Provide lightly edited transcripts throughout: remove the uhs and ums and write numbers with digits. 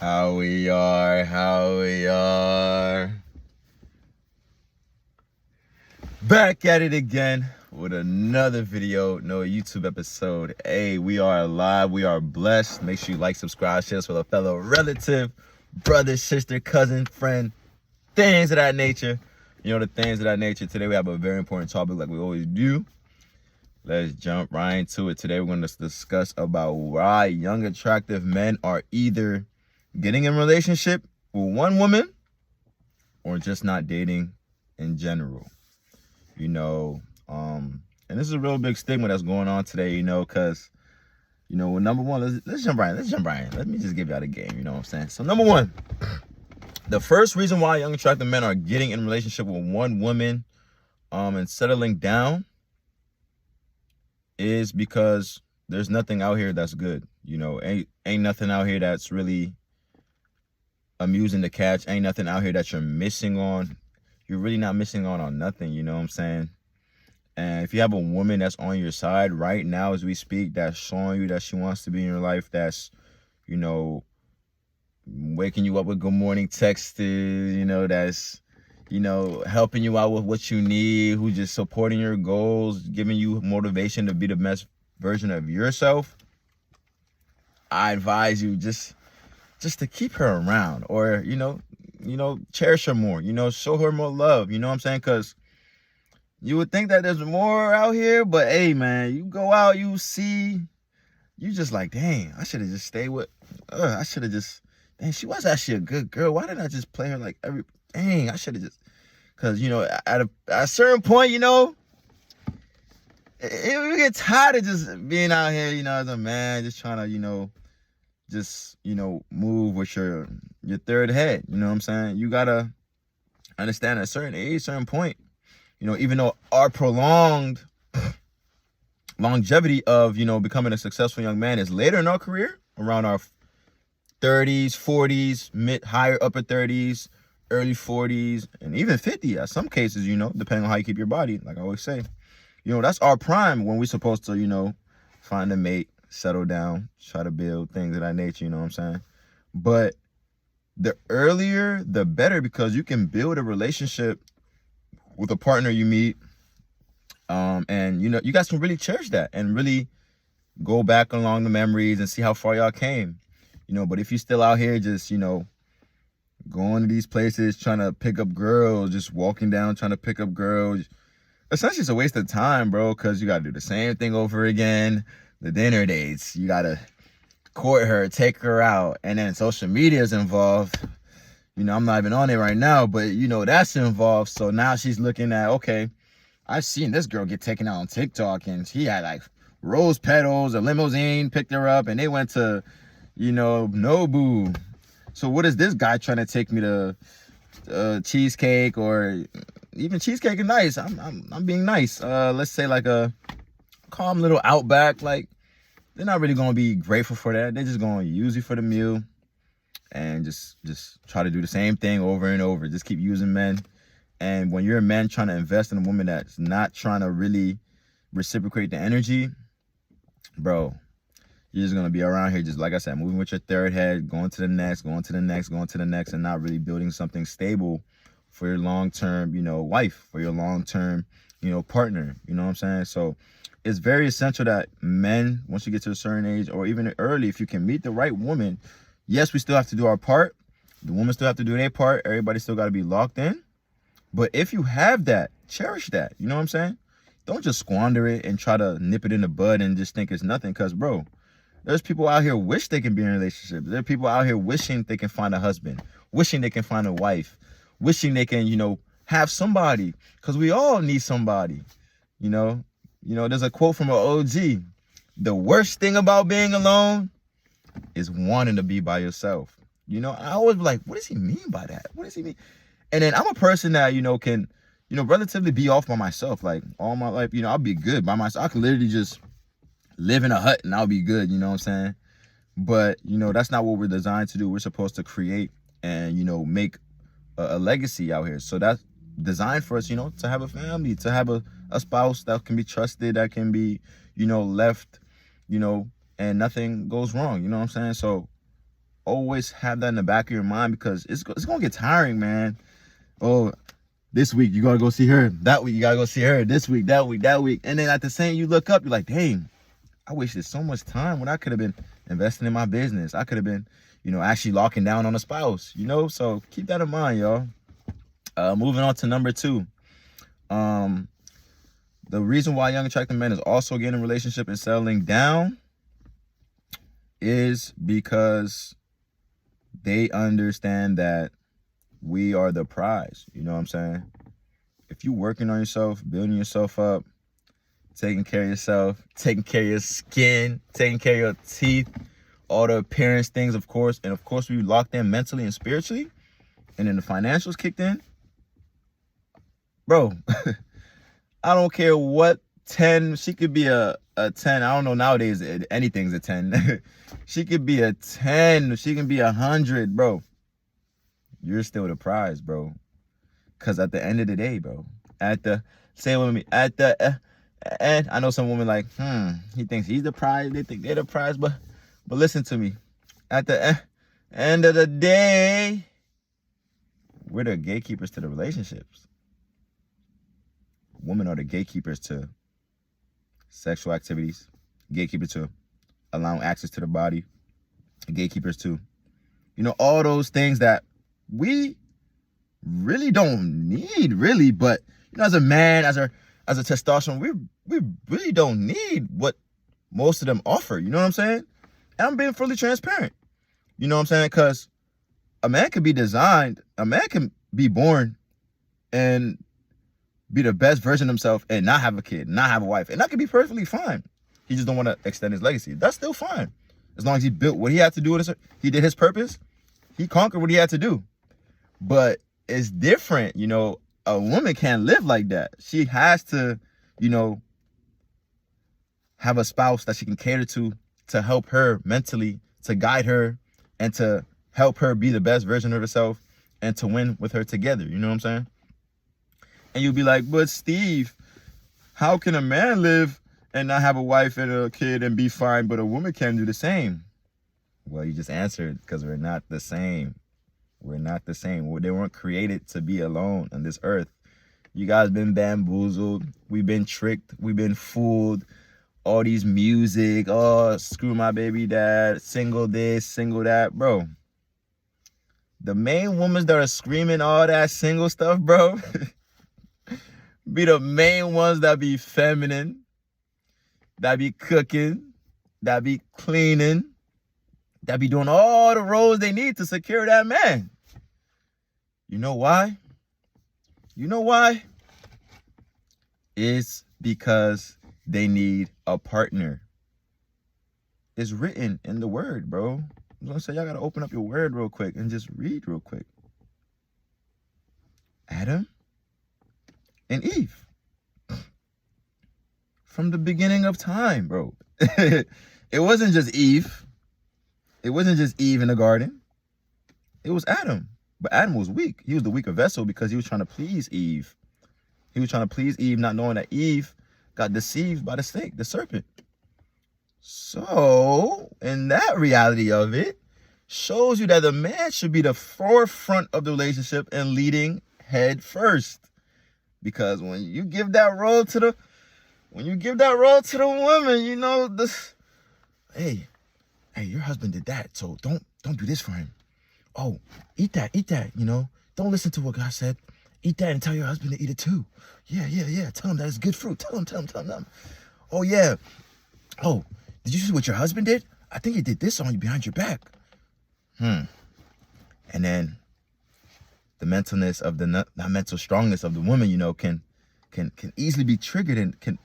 How we are. Back at it again with another video, no YouTube episode. Hey, we are alive, we are blessed. Make sure you like, subscribe, share this with a fellow relative, brother, sister, cousin, friend, things of that nature. You know, the things of that nature. Today we have a very important topic like we always do. Let's jump right into it. Today we're going to discuss about why young, attractive men are either getting in a relationship with one woman or just not dating in general. And this is a real big stigma that's going on today, because, number one, let's jump right in. Let me just give y'all the game, you know what I'm saying? So number one, the first reason why young, attractive men are getting in a relationship with one woman and settling down is because there's nothing out here that's good. Ain't nothing out here that's really amusing to catch. Ain't nothing out here that you're missing on. You're really not missing on nothing, you know what I'm saying? And if you have a woman that's on your side right now as we speak, that's showing you that she wants to be in your life, that's, waking you up with good morning texts, that's, helping you out with what you need, who's just supporting your goals, giving you motivation to be the best version of yourself, I advise you just to keep her around, or, cherish her more, show her more love, you know what I'm saying? Because you would think that there's more out here, but hey, man, you go out, you see, you just like, dang, I should have just stayed with, dang, she was actually a good girl. Why didn't I just play her like dang, I should have just, because, at a certain point, you get tired of just being out here, as a man, just trying to, move with your third head, you know what I'm saying? You gotta understand at a certain age, certain point, even though our prolonged longevity of, becoming a successful young man is later in our career, around our 30s, 40s, higher upper 30s, early 40s, and even 50 at some cases, depending on how you keep your body, like I always say. That's our prime when we're supposed to, find a mate, settle down, try to build things of that nature, you know what I'm saying? But the earlier, the better, because you can build a relationship with a partner you meet, and you guys can really cherish that and really go back along the memories and see how far y'all came, but if you're still out here just going to these places trying to pick up girls, just walking down trying to pick up girls, essentially it's a waste of time, bro, because you got to do the same thing over again. The dinner dates, you got to court her, take her out, and then social media is involved. I'm not even on it right now, but that's involved. So now she's looking at, okay, I've seen this girl get taken out on TikTok, and she had like rose petals, a limousine picked her up, and they went to, Nobu. So what is this guy trying to take me to cheesecake, or even cheesecake is nice. I'm being nice. Let's say like a calm little Outback. Like, they're not really gonna be grateful for that. They're just gonna use you for the meal and just try to do the same thing over and over. Just keep using men. And when you're a man trying to invest in a woman that's not trying to really reciprocate the energy, bro, you're just gonna be around here, just like I said, moving with your third head, going to the next, and not really building something stable for your long-term, wife, for your long-term, partner. You know what I'm saying? So it's very essential that men, once you get to a certain age, or even early, if you can meet the right woman, yes, we still have to do our part. The women still have to do their part. Everybody still got to be locked in. But if you have that, cherish that. You know what I'm saying? Don't just squander it and try to nip it in the bud and just think it's nothing. Because, bro, there's people out here wish they can be in relationships. There are people out here wishing they can find a husband, wishing they can find a wife, wishing they can, have somebody. Because we all need somebody, There's a quote from an OG. The worst thing about being alone is wanting to be by yourself. I always be like, what does he mean by that? What does he mean? And then I'm a person that, can, relatively be off by myself. Like, all my life, I'll be good by myself. I can literally just live in a hut and I'll be good, you know what I'm saying? But, that's not what we're designed to do. We're supposed to create and, make a legacy out here. So that's designed for us, to have a family, to have a spouse that can be trusted, that can be, left, and nothing goes wrong, you know what I'm saying? So always have that in the back of your mind, because it's gonna get tiring, man. Oh, this week you gotta go see her. That week you gotta go see her. This week, that week, and then at the same, you look up, you're like, dang, I wasted so much time when I could have been investing in my business. I could have been, actually locking down on a spouse. So keep that in mind, y'all. Moving on to number 2. The reason why young attractive men is also getting in a relationship and settling down is because they understand that we are the prize. You know what I'm saying? If you working on yourself, building yourself up, taking care of yourself, taking care of your skin, taking care of your teeth, all the appearance things, of course, and of course we locked in mentally and spiritually, and then the financials kicked in, bro. I don't care what 10, she could be a 10. I don't know, nowadays anything's a 10. She could be a 10, she can be 100, bro. You're still the prize, bro. Because at the end of the day, bro, say it with me, at the end, I know some women like, he thinks he's the prize, they think they're the prize, but listen to me. At the end of the day, we're the gatekeepers to the relationships. Women are the gatekeepers to sexual activities, gatekeepers to allowing access to the body, gatekeepers to, all those things that we really don't need, really. But, as a man, as a testosterone, we really don't need what most of them offer. You know what I'm saying? And I'm being fully transparent. You know what I'm saying? Because a man can be designed, a man can be born and be the best version of himself and not have a kid, not have a wife. And that could be perfectly fine. He just don't want to extend his legacy. That's still fine. As long as he built what he had to do, he did his purpose, he conquered what he had to do. But it's different, a woman can't live like that. She has to, have a spouse that she can cater to help her mentally, to guide her, and to help her be the best version of herself and to win with her together. You know what I'm saying? And you'll be like, but Steve, how can a man live and not have a wife and a kid and be fine, but a woman can't do the same? Well, you just answered, because we're not the same. We're not the same. They weren't created to be alone on this earth. You guys been bamboozled. We've been tricked. We've been fooled. All these music. Oh, screw my baby dad. Single this, single that. Bro, the main women that are screaming all that single stuff, bro, be the main ones that be feminine, that be cooking, that be cleaning, that be doing all the roles they need to secure that man. You know why? It's because they need a partner. It's written in the word, bro. I'm gonna say, y'all gotta open up your word real quick and just read real quick. Adam and Eve. From the beginning of time, bro. It wasn't just Eve. It wasn't just Eve in the garden. It was Adam. But Adam was weak. He was the weaker vessel because he was trying to please Eve. He was trying to please Eve, not knowing that Eve got deceived by the snake, the serpent. So, in that reality of it, shows you that the man should be the forefront of the relationship and leading head first. Because when you give that role to the woman, this, hey, your husband did that, so don't do this for him. Oh, eat that, don't listen to what God said. Eat that and tell your husband to eat it too. Yeah. Tell him that it's good fruit. Tell him. Oh, yeah. Oh, did you see what your husband did? I think he did this on you behind your back. And then the mentalness of the mental strongness of the woman, can easily be triggered and can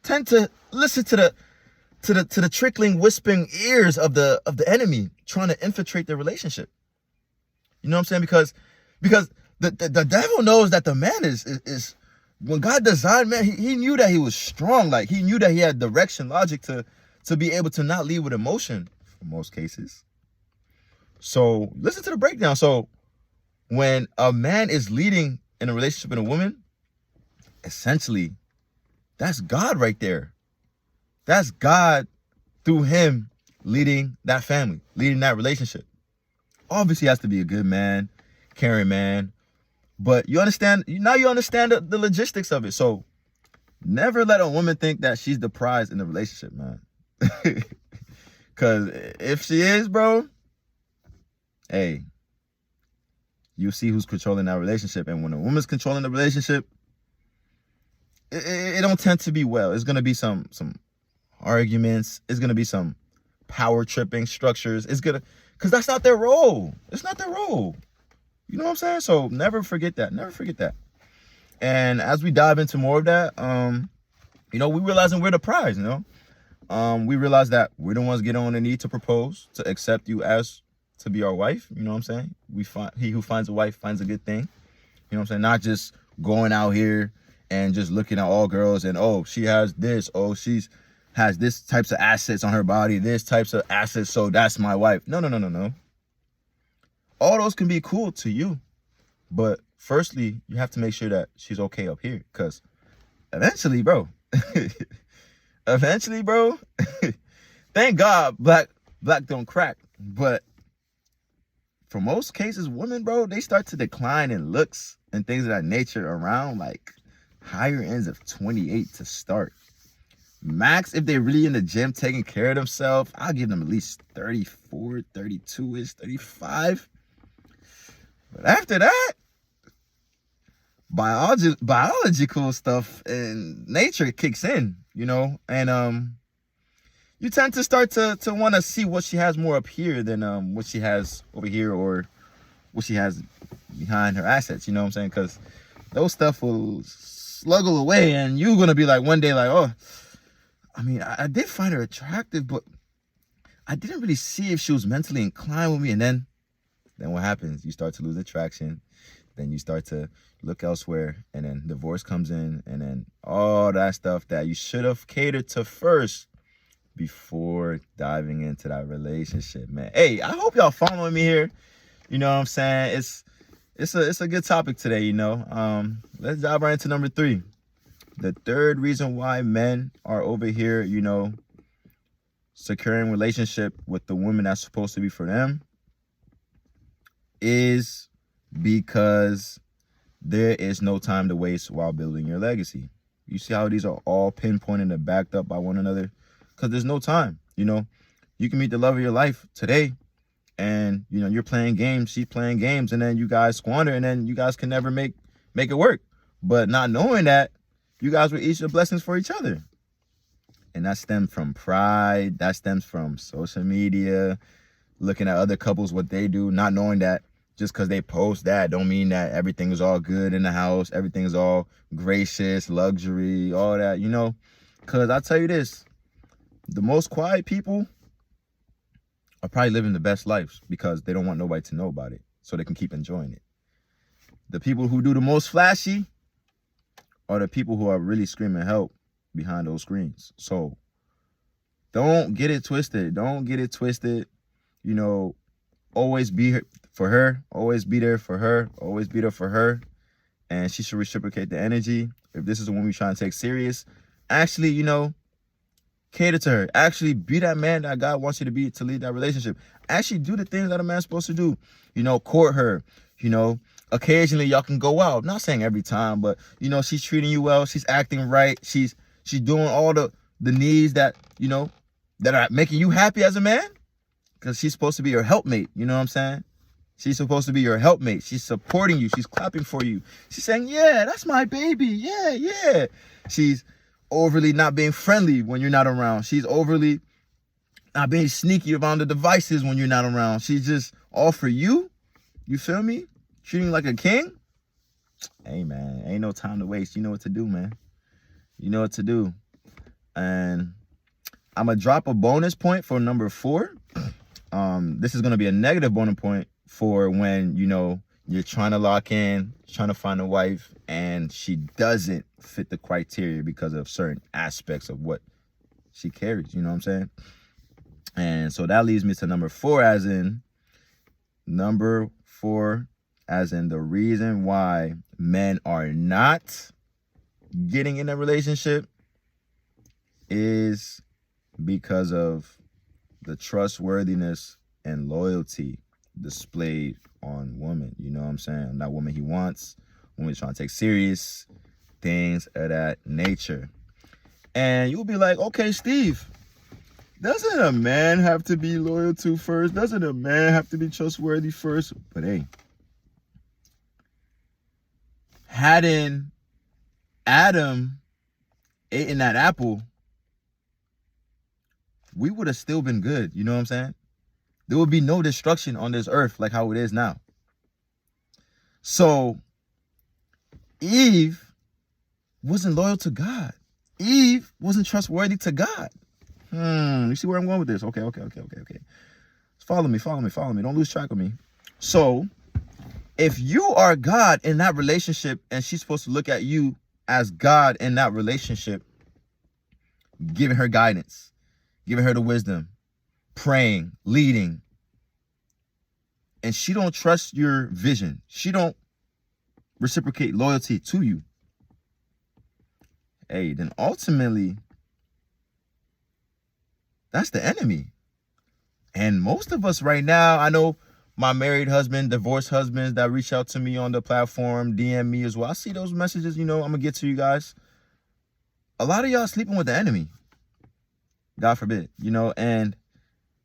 tend to listen to the trickling, whispering ears of the enemy trying to infiltrate the relationship. You know what I'm saying? Because the devil knows that the man is when God designed man, he knew that he was strong. Like, he knew that he had direction, logic to be able to not lead with emotion in most cases. So listen to the breakdown. So when a man is leading in a relationship with a woman, essentially, that's God right there. That's God through him leading that family, leading that relationship. Obviously, he has to be a good man, caring man. But you understand, now you understand the logistics of it. So never let a woman think that she's the prize in the relationship, man. Because if she is, bro, hey, you see who's controlling that relationship. And when a woman's controlling the relationship, it don't tend to be well. It's going to be some arguments. It's going to be some power tripping structures. It's going to, because that's not their role. It's not their role. You know what I'm saying? So never forget that. Never forget that. And as we dive into more of that, you know, we realizing we're the prize, you know? We realize that we're the ones getting on the knee to propose, to accept you as to be our wife. You know what I'm saying? He who finds a wife finds a good thing. You know what I'm saying? Not just going out here and just looking at all girls and, oh, she has this. Oh, she's has this types of assets on her body, this types of assets, so that's my wife. No. All those can be cool to you. But firstly, you have to make sure that she's okay up here. Because eventually, bro, thank God black don't crack. But for most cases, women, bro, they start to decline in looks and things of that nature around like higher ends of 28 to start. Max, if they're really in the gym taking care of themselves, I'll give them at least 34, 32-ish, 35. But after that, biological stuff and nature kicks in, you know, and you tend to start to want to see what she has more up here than what she has over here or what she has behind her assets, you know what I'm saying? Because those stuff will sluggle away and you're going to be like one day like, oh, I mean, I did find her attractive, but I didn't really see if she was mentally inclined with me. And then what happens? You start to lose attraction. Then you start to look elsewhere. And then divorce comes in. And then all that stuff that you should have catered to first before diving into that relationship, man. Hey, I hope y'all following me here. You know what I'm saying? It's a good topic today, you know. Let's dive right into number 3. The third reason why men are over here, you know, securing relationship with the woman that's supposed to be for them is because there is no time to waste while building your legacy. You see how these are all pinpointed and backed up by one another? Because there's no time, you know. You can meet the love of your life today and, you know, you're playing games, she's playing games, and then you guys squander and then you guys can never make it work. But not knowing that, you guys were each a blessings for each other. And that stems from pride. That stems from social media, looking at other couples, what they do, not knowing that just because they post that don't mean that everything is all good in the house. Everything is all gracious, luxury, all that, you know. Because I'll tell you this, the most quiet people are probably living the best lives because they don't want nobody to know about it so they can keep enjoying it. The people who do the most flashy are the people who are really screaming help behind those screens. So don't get it twisted. Don't get it twisted. You know, always be here for her. Always be there for her. Always be there for her. And she should reciprocate the energy. If this is the one we're trying to take serious, actually, you know, cater to her. Actually be that man that God wants you to be to lead that relationship. Actually do the things that a man's supposed to do. You know, court her. You know, occasionally y'all can go out. Not saying every time, but, you know, she's treating you well. She's acting right. She's doing all the needs that, you know, that are making you happy as a man. Because she's supposed to be your helpmate. You know what I'm saying? She's supposed to be your helpmate. She's supporting you. She's clapping for you. She's saying, yeah, that's my baby. Yeah. She's overly not being friendly when you're not around. She's overly not being sneaky around the devices when you're not around. She's just all for you. You feel me? Treating you like a king. Hey, man, ain't no time to waste. You know what to do, man. You know what to do. And I'm going to drop a bonus point for number 4. This is going to be a negative bonus point for when, you know, you're trying to lock in, trying to find a wife, and she doesn't fit the criteria because of certain aspects of what she carries. You know what I'm saying? And so that leads me to number 4, as in the reason why men are not getting in a relationship is because of the trustworthiness and loyalty displayed on woman. You know what I'm saying? That woman he wants, woman he's trying to take serious, things of that nature. And you'll be like, okay, Steve, doesn't a man have to be loyal to first? Doesn't a man have to be trustworthy first? But hey, hadn't Adam eaten that apple, we would have still been good. You know what I'm saying? There would be no destruction on this earth like how it is now. So Eve wasn't loyal to God. Eve wasn't trustworthy to God. You see where I'm going with this? Okay. Follow me. Don't lose track of me. So if you are God in that relationship and she's supposed to look at you as God in that relationship, giving her guidance, giving her the wisdom, praying, leading, and she don't trust your vision, she don't reciprocate loyalty to you, hey, then ultimately that's the enemy. And most of us right now, I know my married husband, divorced husbands that reach out to me on the platform, DM me as well. I see those messages, I'm going to get to you guys. A lot of y'all sleeping with the enemy. God forbid, and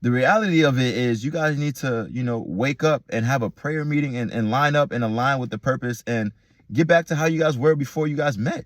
the reality of it is you guys need to, wake up and have a prayer meeting and line up and align with the purpose and get back to how you guys were before you guys met.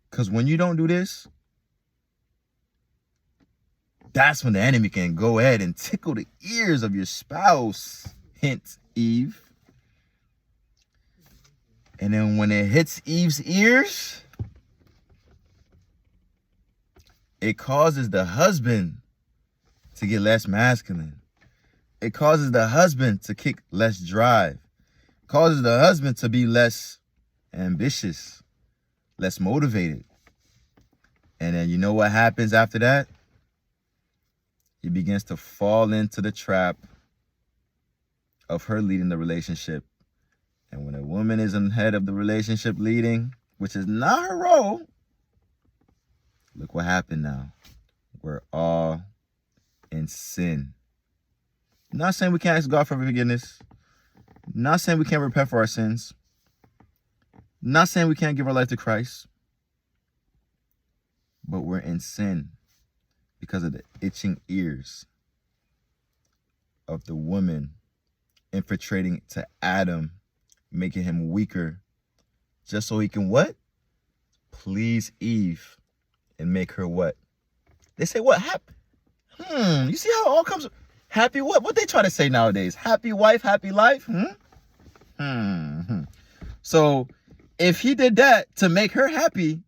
Because when you don't do this, that's when the enemy can go ahead and tickle the ears of your spouse. Hint, Eve. And then when it hits Eve's ears, it causes the husband to get less masculine. It causes the husband to kick less drive. It causes the husband to be less ambitious, less motivated. And then you know what happens after that? He begins to fall into the trap of her leading the relationship. And when a woman is in the head of the relationship leading, which is not her role, look what happened now. We're all in sin. Not saying we can't ask God for forgiveness. Not saying we can't repent for our sins. Not saying we can't give our life to Christ. But we're in sin because of the itching ears of the woman infiltrating to Adam, making him weaker, just so he can what? Please Eve and make her what? They say what? Happy. You see how it all comes? Happy what? What they try to say nowadays? Happy wife, happy life? So if he did that to make her happy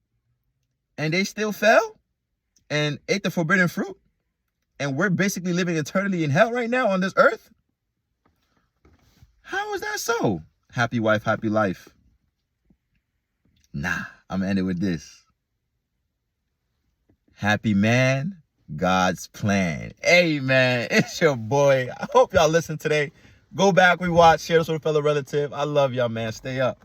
and they still fell and ate the forbidden fruit, and we're basically living eternally in hell right now on this earth, how is that so? Happy wife, happy life. Nah, I'm gonna end it with this. Happy man, God's plan. Hey man, it's your boy. I hope y'all listen today. Go back, rewatch, share this with a fellow relative. I love y'all, man. Stay up.